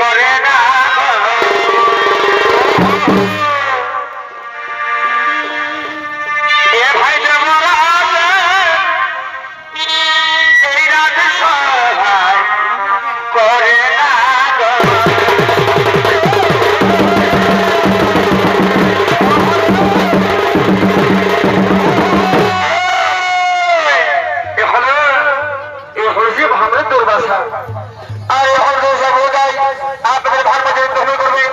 করে না এ ভাই দেবরা এই রাত সহায় করে না আর এখন আপনাদের ভাগ্য গ্রহণ করবে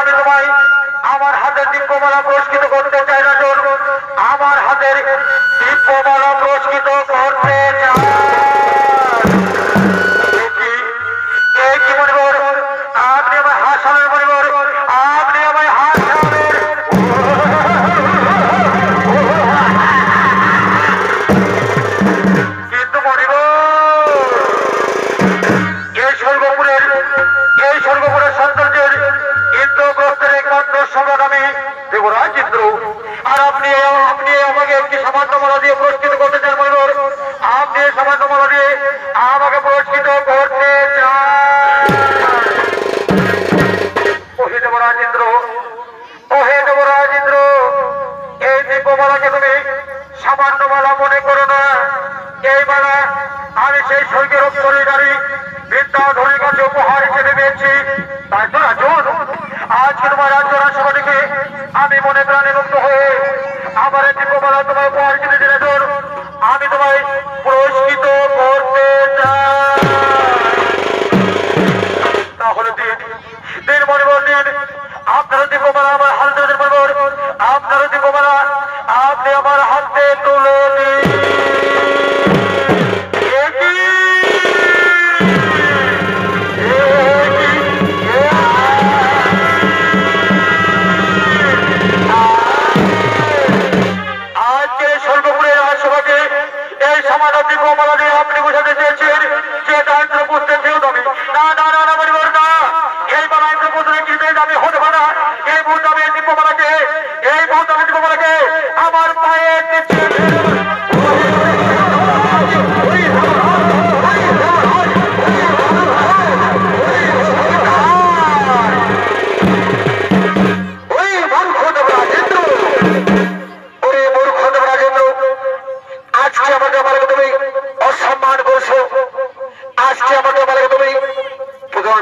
আমি তোমায় আমার হাতের দিব্যমালা পুরস্কৃত করতে চাই রাজন, আমার হাতের দিব্যমালা পুরস্কৃত করতে চাই। কি মনিবর, আপনি আমায় হাসালেন মনিবর, আপনি আমায় হাসালেন। কিন্তু মনিবর, এই স্বর্গপুরের সৌন্দর্যের ইন্দ্রগ্রস্তের একমাত্র সম্রাট আমি দেবরাজ ইন্দ্র, আর আপনি আমাকে একটি সামান্য মালা দিয়ে পুরস্কৃত করতে চান মনিবর, আপনি সামান্য মালা দিয়ে আমাকে পুরস্কৃত করতে চান। ওহে দেবরাজ ইন্দ্র, ওহে দেবরাজ ইন্দ্র, এই দিব্যমালাকে তুমি সামান্য মালা মনে করো না। এই মালা আমি সেই স্বর্গের অক্ষরী বিদ্যাধরীর কাছে উপহার হিসেবে পেয়েছি। তাই তো রাজন, আজকে তোমার রাজ্য রাজসভা থেকে আমি মনে প্রাণে মুক্ত হয়ে আমার এই দিব্যমালা তোমার উপহার হিসেবে দিলে রাজন, আমি তোমায় পুরস্কৃত করতে চাই। তাহলে দিন মনিবর দিন, আপনার দিব্যমালা আমার হাতে দিন মনিবর, আপনার দিব্যমালা আপনি আমার হাতে তুলে দিন। আপনি বোঝাতে চেয়েছেন যে দায়িত্ব বুঝতে চেয়েও দাবি না, না না না মনিবর না, এই মালা ইন্দ্রপুত্রের কিছুতেই দাবি হতে পারে না। এই মুহূর্তে আমি দিব্যমালাকে আমার পায়ে দিচ্ছে।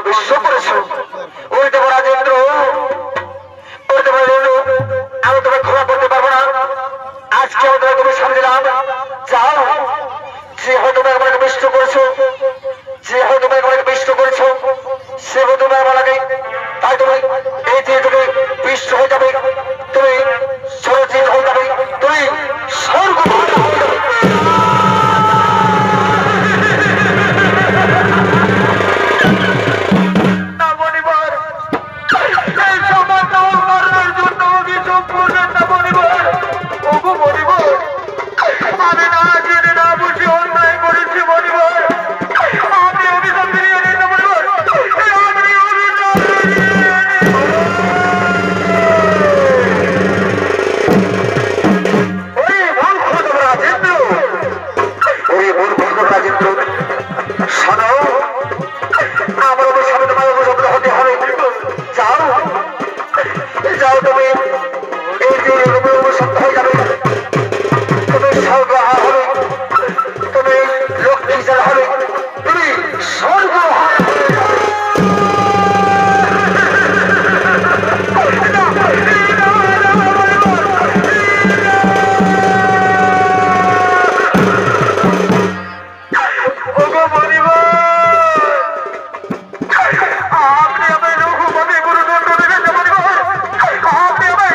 বিশ্ব করেছো ওই দেবরাজেন্দ্র, ওই দেবরাজেন্দ্র, আমি তোমায় ক্ষমা করতে পারবো না। আজকে আমি তোমাকে তুমি সামনে দিলাম, যাও। যে হয়তো আমাকে বিষ্ট করেছো, যে হয়তো আমাকে বিষ্ট করেছো, সে হয়তো আমার লাগে। তাই তুমি এই যে তুমি বিষ্ট হয়ে যাবে, তুমি সরজিৎ হয়ে যাবে, তুমি স্বর্গ হয়ে যাবে। আমি না জেনে না বুঝে অন্যায় করেছি মনিবর, আমি অভিশাপ ফিরিয়ে নিন মনিবর, আমি অভিশাপ ওই মূর্খ রাজেন্দ্র, ওই মূর্খ রাজেন্দ্র, শোনো, আমার অভিশাপে তোমার অভিশাপ হতে হবে। যাও যাও, তুমি এই যে অভিশাপ হয়ে যাবে, তুমি স্বর্গহার হবে, তুমি লক্ষ্মীজার হবে, তুমি স্বর্গহার হয়ে যাবে। আপনি আমায় রঘুপতি গুরুদণ্ড দেখেছে মনিবর, আপনি আমায়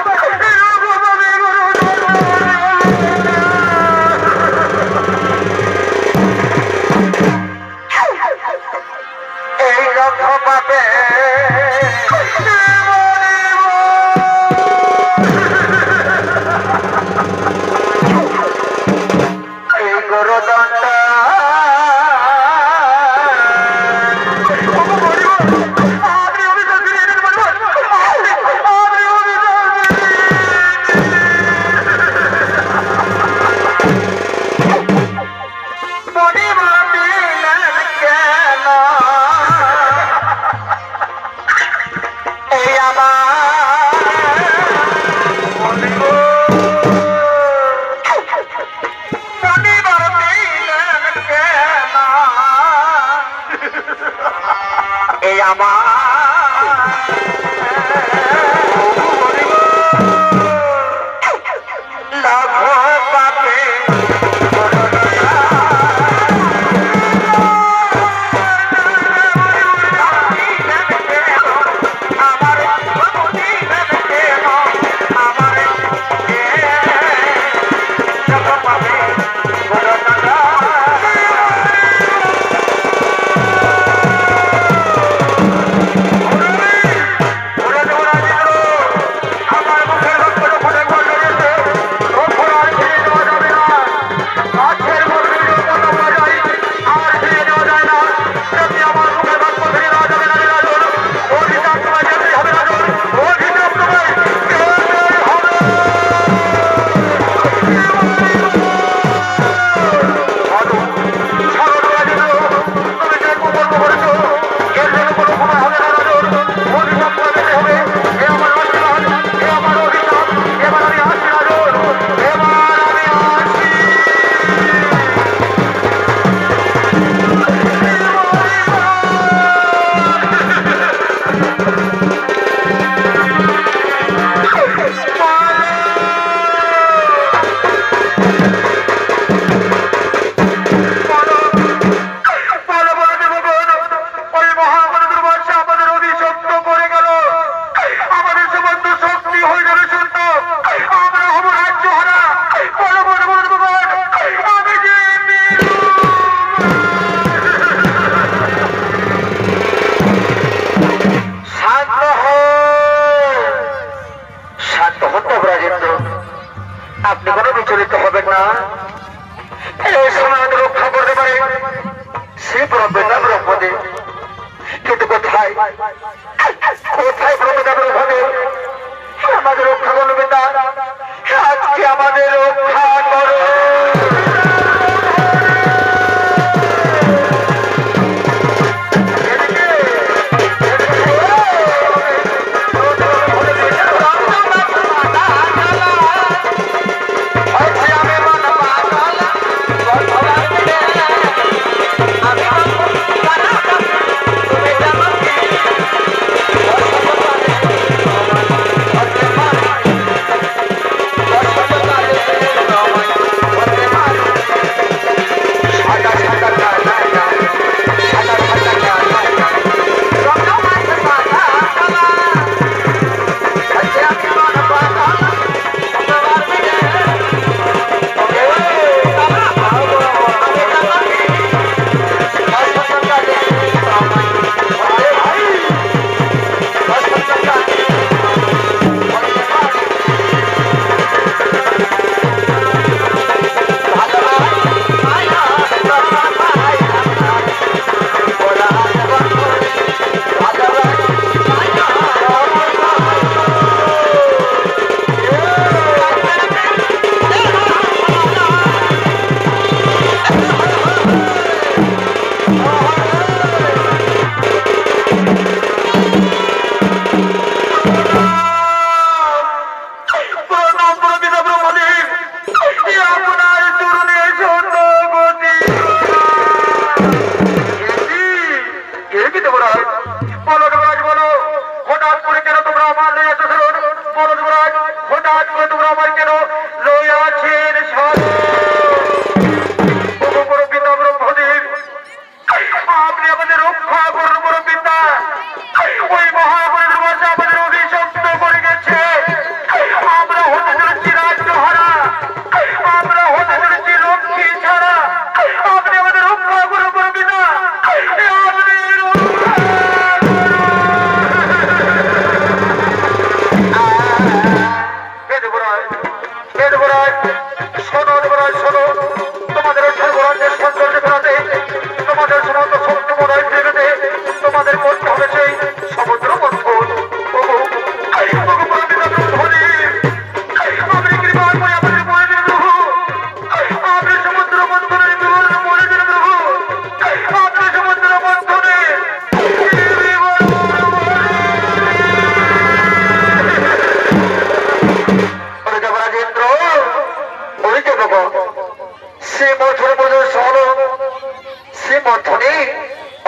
আপনি কোনো বিচলিত হবেন না। এই সমাজ রক্ষা করতে পারে সে প্রভেদা ব্রহ্মদেব, কিন্তু কোথায় কোথায় প্রভেদা ব্রহ্মদেব? আমাদের রক্ষা করবে পিতা, আজকে আমাদের রক্ষা করো।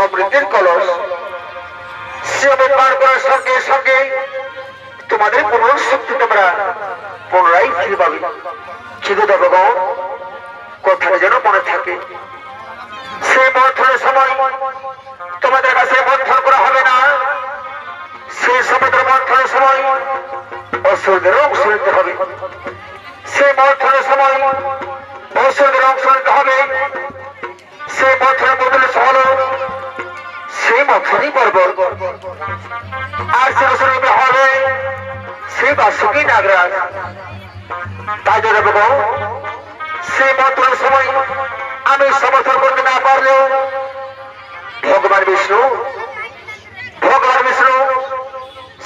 অমৃতের কলস সে পার করার সঙ্গে সঙ্গে তোমাদের পুনঃশক্তি তোমরা পুনরায় ফিরে পাবে। শুধু দেবগণ কথাটা যেন মনে থাকে, সে মন্থনের সময় তোমাদের কাছে মন্থন করা হবে না, সে সমুদ্র মন্থনের সময় অসুরদের অংশ নিতে হবে, সে মন্থনের সময় অসুরদের অংশ নিতে হবে, সে মন্থনের বদলে হল সেই মন্থনই পর্ব, আর সে অসুরবে হবে সেই বাসুকি নাগরাজ। তাই দেবগণ সে মন্থনের সময় আমি সমর্থন করতে না পারলেও ভগবান বিষ্ণু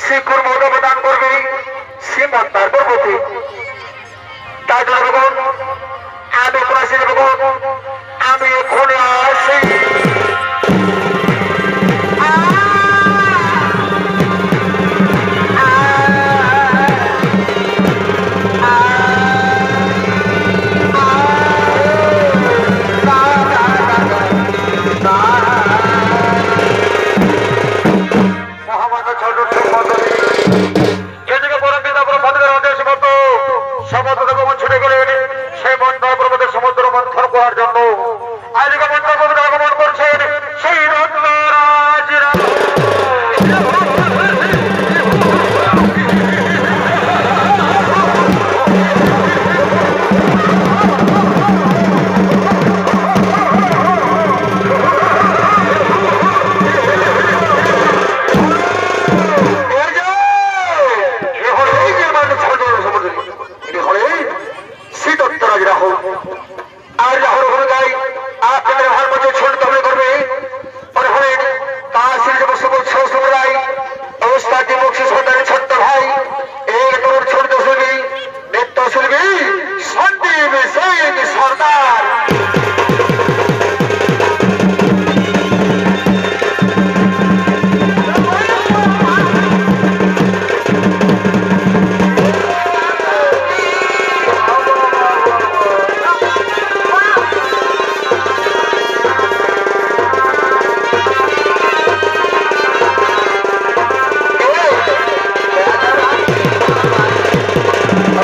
সে কর্ম অবদান করবে সে মন্তার পর্বতে। তাই দেবগণ আমি আসি, দেবগণ আমি এখন আসি। ছুটে গেলেন সেই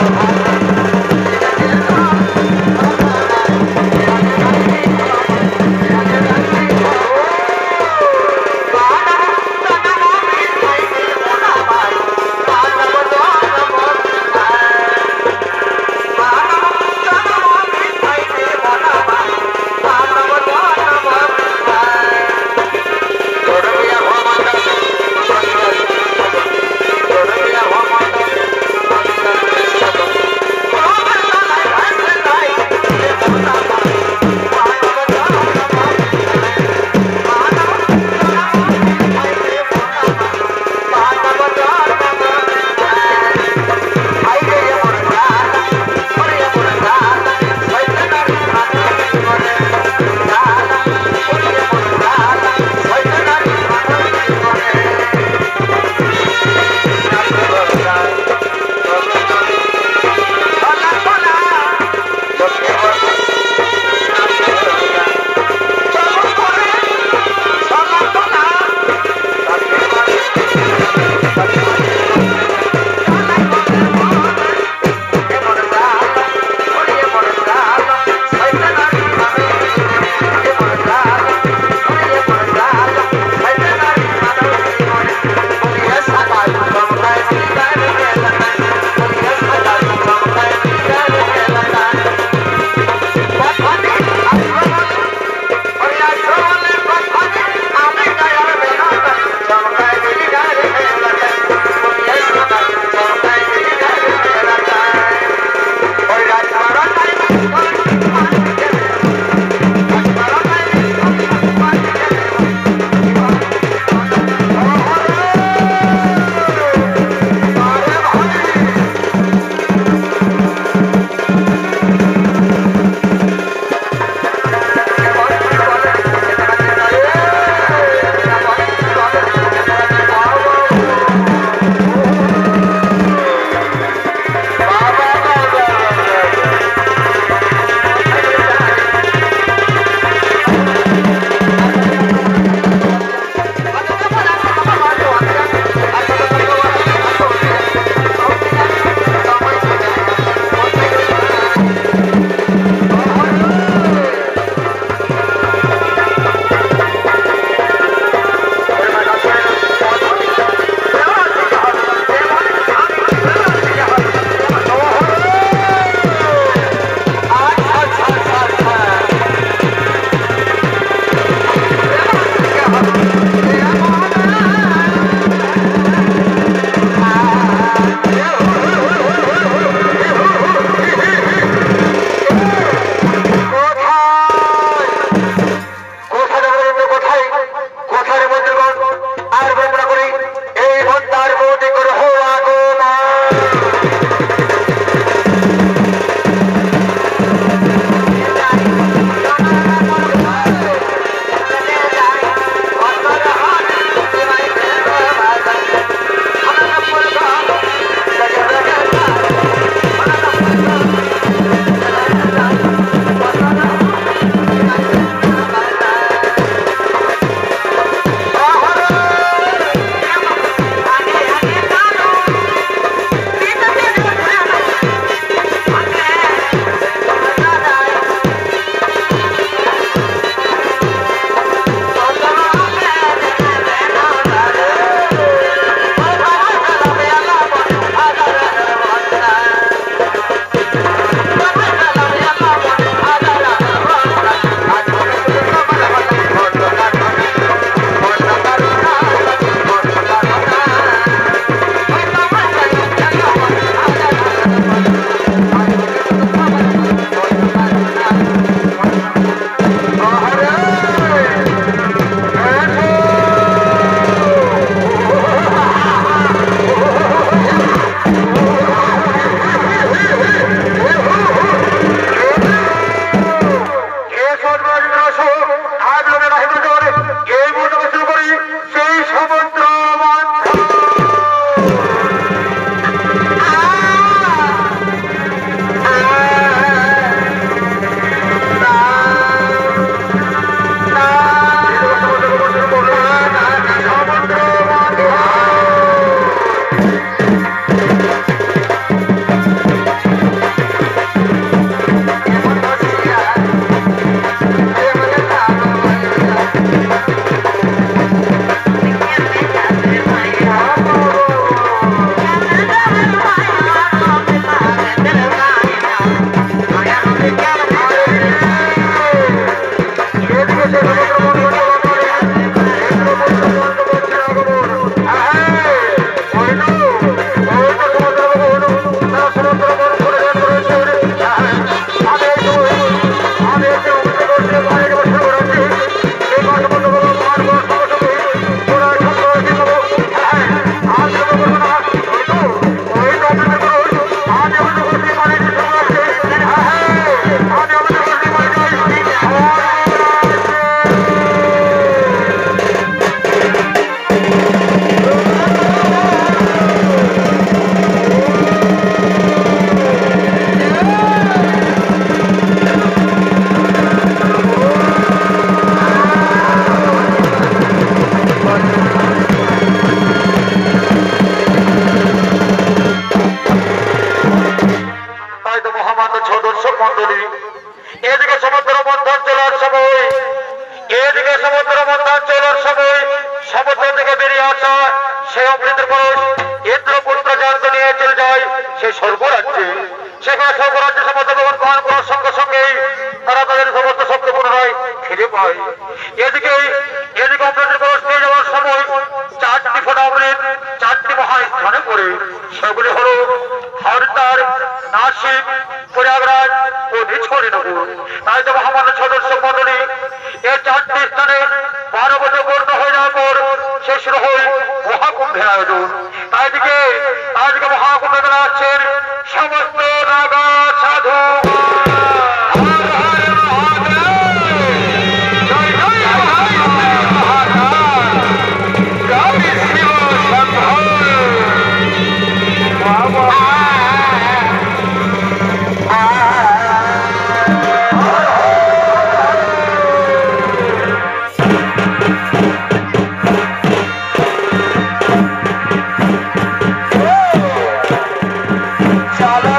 Thank you. সমুদ্র থেকে বেরিয়ে আসা সেই অমৃতের পরশ ইন্দ্রপুত্র জানতে নিয়ে চলে যায় সেই স্বর্গরাজ্যে। সেখানে স্বর্গরাজ্য সমস্ত ভগবান গ্রহণ করার সঙ্গে সঙ্গে তারা তাদের সমস্ত শক্তি পুনরায় ফিরে পায়। এদিকে অমৃতের পরশ নিয়ে যাওয়ার সময় চারটি ফোঁটা অমৃত চারটি মহাস্থানে পড়ে। সেগুলি হলো হরতার, নাসিক, প্রয়াগরাজ ও নিছড়িনগর। তাই তো মহামান্য সদস্য মন্ডলী এই চারটি স্থানে 12 বছর পূর্ণ হয়ে যাওয়ার পর শেষ শুরু হয় মহাকুম্ভের আয়োজন। তাই দিকে আজকে মহাকুম্ভে মেলা আছেন সমস্ত নাগা সাধু। Chalo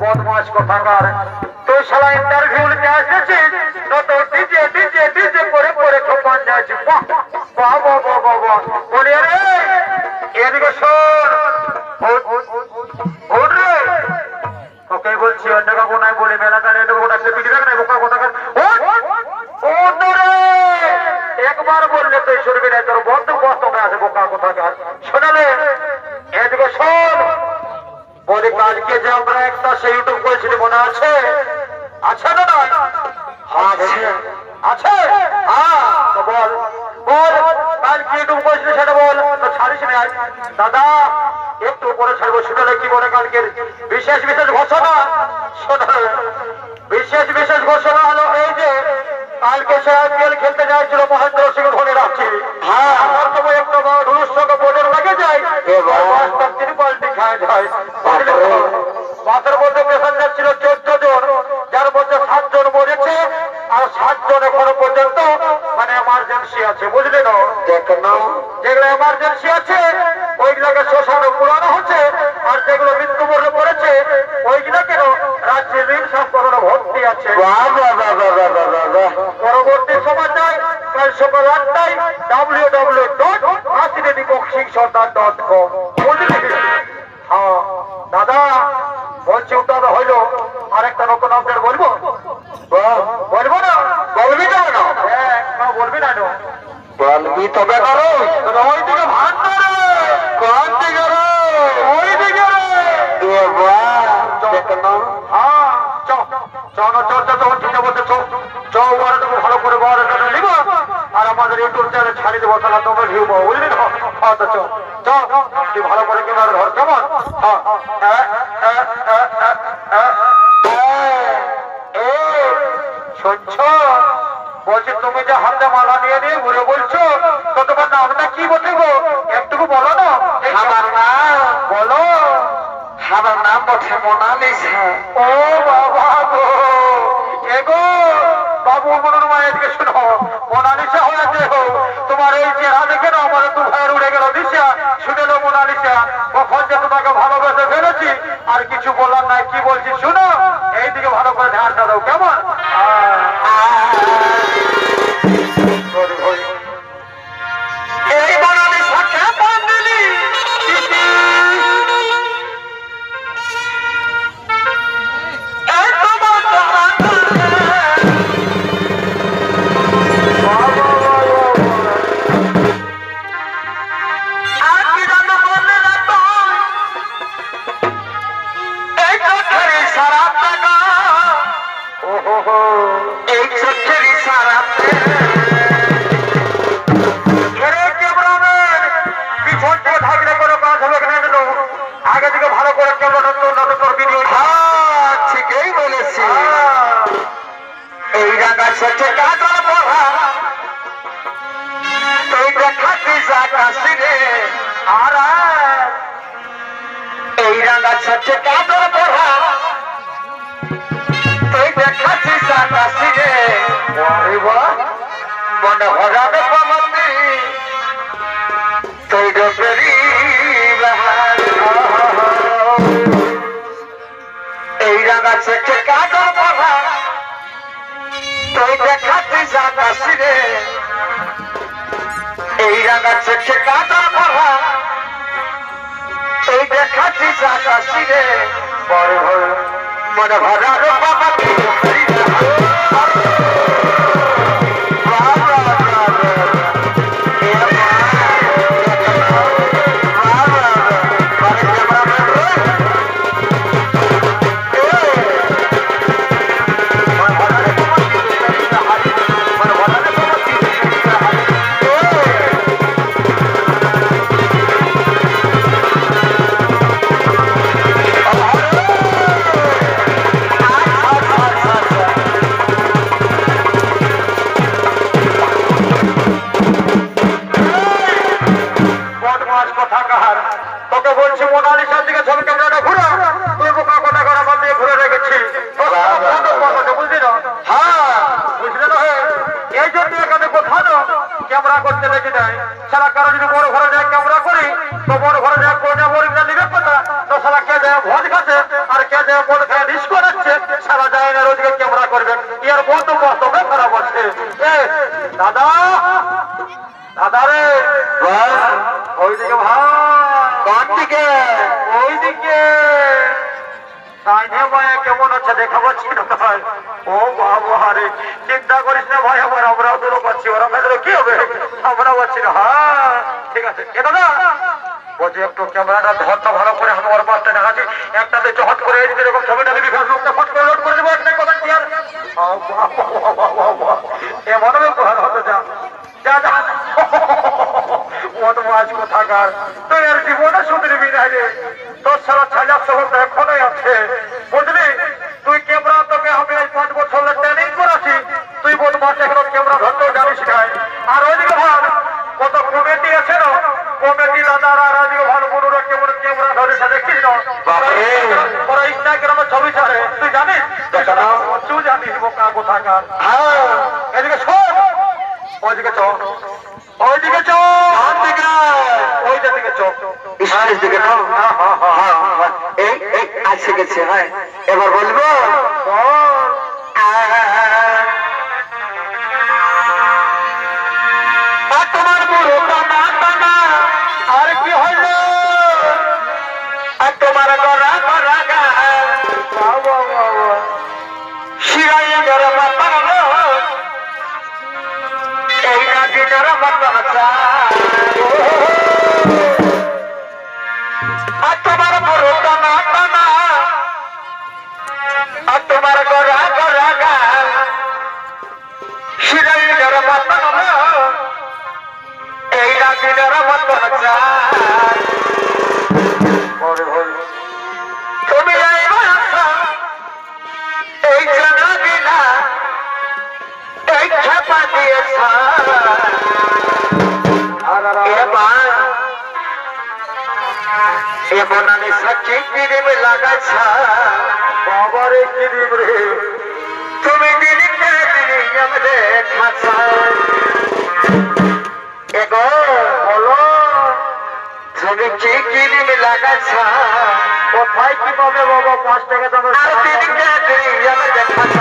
বদমাস কোথাকার তুই শালা ইন্টারভিউ নিতে আসছিস না তো ডিজে ডিজে ডিজে করে করে খোপান যাচ্ছি বাহ বাহ বাহ বাহ বাহ বলি রে এদিকে শোন ওঠ রে তোকে বলছি অন্য কাকু নাই বলে মেলা কানে এদিকে ওটা পিটি রাখ না বোকা কোথাকার ওঠ রে একবার বললে তুই শুনবি না তোর বন্ধু কষ্ট আছে বোকা কোথাকার শোনালে এদিকে শোন বলে কালকে যে আমরা একটা সেই ইউটিউব করেছিলি মনে আছে আছে না না আছে বল বল কালকে ইউটিউব করেছিলি সেটা বল তো ছাড়িস না দাদা একটু পরে ছাড়বো শুনলে কি বলে কালকে বিশেষ বিশেষ ঘোষণা শোনালে বিশেষ ঘোষণা হলো এই যে কালকে সে আইপিএল খেলতে যাচ্ছিল মহেন্দ্র সিং ধোনি রাখছি হ্যাঁ আমার তো একটা ধনুষ সঙ্গে বোর্ডের লাগে যায় তিনি পাল্টি খায় যায় মাথার মধ্যে প্যাসেঞ্জার ছিল 14 জন যার মধ্যে 7 জন মরেছে আর 7 জন এখনো পর্যন্ত মানে এমার্জেন্সি আছে বুঝলি না যেগুলো এমার্জেন্সি আছে ওইগুলোকে শ্মশানে পুরানো হচ্ছে আর যেগুলো মৃত্যুবরণ করেছে ওইগুলোকে রাজ্যের ঋণ সংকলনে ভর্তি আছে পরবর্তী সমাচার কাল সকাল 8টায় www.asidipokshingsordan.com বুঝলি হ্যাঁ দাদা বলছি ওটা হইলো আরেকটা নতুন আপডেট বলবো বলবো না বলবি না হ্যাঁ বলবি না বলবি তবে করো ওই দিকে ভাত কোন দিকে ওই দিকে হ্যাঁ ভালো করে নিব আর আমাদের ইউটিউব চ্যানেল ছাড়ি দেবো তাহলে তোমরা ভিউ পাবো বুঝলি না তুই ভালো করে কিনা ধর কেমন শুনছ বলছি তুমি যে হাতে মালা নিয়ে নিয়ে ঘুরে বলছো তো তোমার নামটা কি বলতে গো একটুকু বলো না আমার নাম বলো আমার নাম বলছে মোনালিসা ও বাবা গো এগো বাবু মনোর মায়েরকে শোনো মোনালিসা হয়েছে তোমার এই চেহারা দেখে না আমার দু ভাইয়ের উড়ে গেল দিশা শুনে লো মোনালিসা কখন যে তোমাকে ভালোবেসে ফেলেছি আর কিছু বলার নাই কি বলছি শুনো এইদিকে ভালো করে ধ্যানটা দাও কেমন এই মোনালিসা কেমন দিলি আগে থেকে ভালো করে ঠিকই বলেছি এই রাঙা ছোট কাজল পড়া তুই দেখাচ্ছিস আকাশে রে আর এই রাঙা ছোট কাজল পড়া তুই দেখাচ্ছিস আকাশে রে মনে হরাবে পাবন্দি তুই ডোবেরি এই রাঙা ছোট কাজল পড়া তুই দেখাচ্ছিস আকাশে রে এই রাঙা ছোট কাজল পড়া তুই দেখাচ্ছিস আকাশে রে মনে ভরার বাবা ক্যামেরা করতে দেখি নাই সারা কারো যদি বড় ঘরে যায় ক্যামেরা করি তো বড় ঘরে যায় কোনে বড়িটা নিবে কথা তো সারা কে যায় ভোজ খাচ্ছে আর কে যায় ভোজ খায় ডিস্কো রাখছে সারা যায় না রোজকে ক্যামেরা করবেন ইয়ার বন্ধ বাস্তবে খারাপ আছে দাদা দাদা রে ওইদিকে ভাই কোন দিকে ওইদিকে কেমন আছে দেখা পাচ্ছি না ভাই ও বাবা রে চিন্তা করিস না ভাই আমরাও দূর পাচ্ছি ওরা ভেতরে কি হবে আমরা পাচ্ছি না হ্যাঁ ঠিক আছে এ দাদা বলছি একটু ক্যামেরাটা ধরটা ভালো করে আমি ওর পাশটা দেখাচ্ছি একটাতে চহট করে যেরকম ছবিটা দিবি ফেসবুকটা ফট করে লোড করে দেবো একটা কথা কি আর এমন ব্যবহার হতে যা যা যা বদমাস কোথাকার তুই আর জীবনে শুধরিবি না রে তোর সারা ছায়া শহর এখনই আছে বুঝলি তুই ক্যামেরা তোকে আমি 5 বছর ট্রেনিং করাছি তুই বদমাস এখনো ক্যামেরা ধরতেও জানিস নাই আর ওইদিকে ভাব কত কমিটি আছে না কমিটি দাদারা আর ওইদিকে ভালো বড়রা কেমন ক্যামেরা ধরে দেখছিস না ওরা ইনস্টাগ্রামে ছবি ছাড়ে তুই জানিস তুই জানিস বোকা কোথাকার হ্যাঁ এদিকে শোন ওইদিকে চল ওইদিকে চল ওইটা দিকে চল স্টেজ দিকে তো এই এই আসে গেছে হ্যাঁ এবার বলবো তোমার বুড়ো টানা টানা আর কি হইল আর তোমার গড়া গড়া গা শিরাই গড়া মাতানো এই নাদিনের মাতানো আর তোমার বুড়ো টানা টানা আর তোমার গড়া গড়া গা শিরাই গড়া মাতানো এই নাদিনের মাতানো তুমি এই জানা দিনা এই ছাপা দিয়েছ এমন আমি সচ্চি ক্রিম লাগাছ বাবারে কিরিম রে তুমি দিনকে দিন দেখাছ এগো বলো তুমি কি ক্রিম লাগাছ কোথায় কি পাবে বাবা 5 টাকা দামের আর দিনকে দিন দেখাছ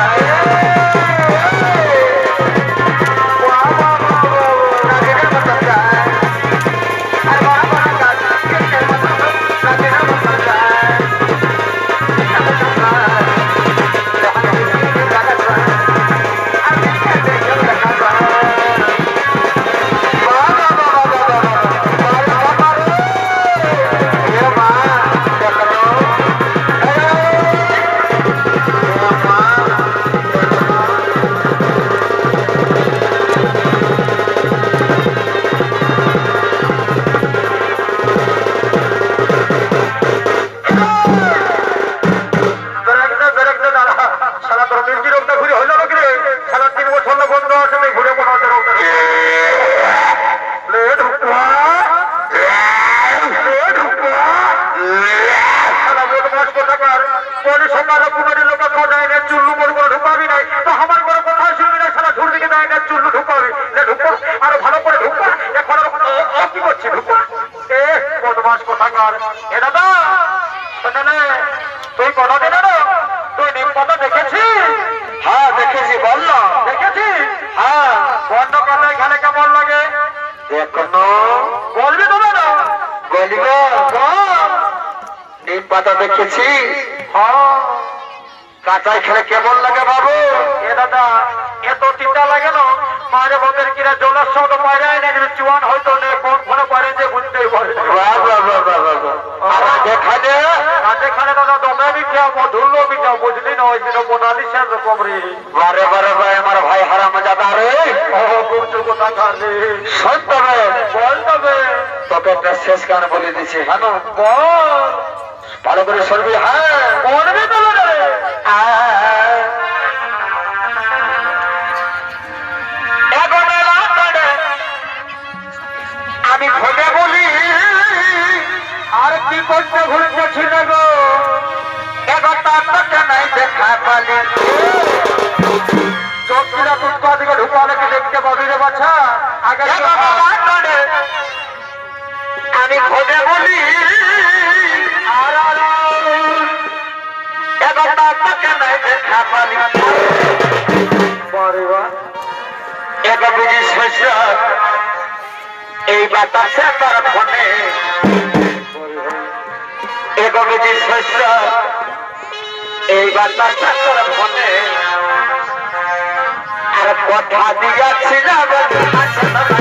তুই কোনদিন তুই নিমপাতা দেখেছিস? হ্যাঁ দেখেছি বল না দেখেছিস? হ্যাঁ বন্ধ করলে খেলে কেমন লাগে এখনো বলবি তো না বলিব নিম পাতা দেখেছি হ্যাঁ কাঁচায় খেলে কেমন লাগে বাবু এ দাদা এত চিন্তা লাগে না মাঝে বদের কিরা জলের সঙ্গে পায়রা এনে যদি চুয়ান হয়তো নেই কোন ফোনে পারে যে বুঝতেই পারে যেখানে দাদা দমে বিখ্যাও মধুল্য বিখ্যাও বুঝলি না ওই দিন মোনালিসার রকম রে বারে বারে ভাই আমার ভাই হারাম জাদা রে কোথা খালে শোন তবে বল তবে তোকে একটা শেষ গান বলে দিছি হ্যাঁ বল ভালো করে শুনবি হ্যাঁ বলবি তো আমি ভোগে বলি আর কি করতে ভুলতেছি না গো এগোটা তোকে নাই দেখা পালি চোখটা তুৎকা দিকে ঢুকালে কি দেখতে পাবি রে বাছা আগে আমি খোঁজে বলি এখন তাকে নাই দেখা পারি এবার বুঝি শস্য এই বাতাসে তার ফোনে এবার বুঝি শস্য এই বাতাসে তার ফোনে আর কথা দিয়াছি না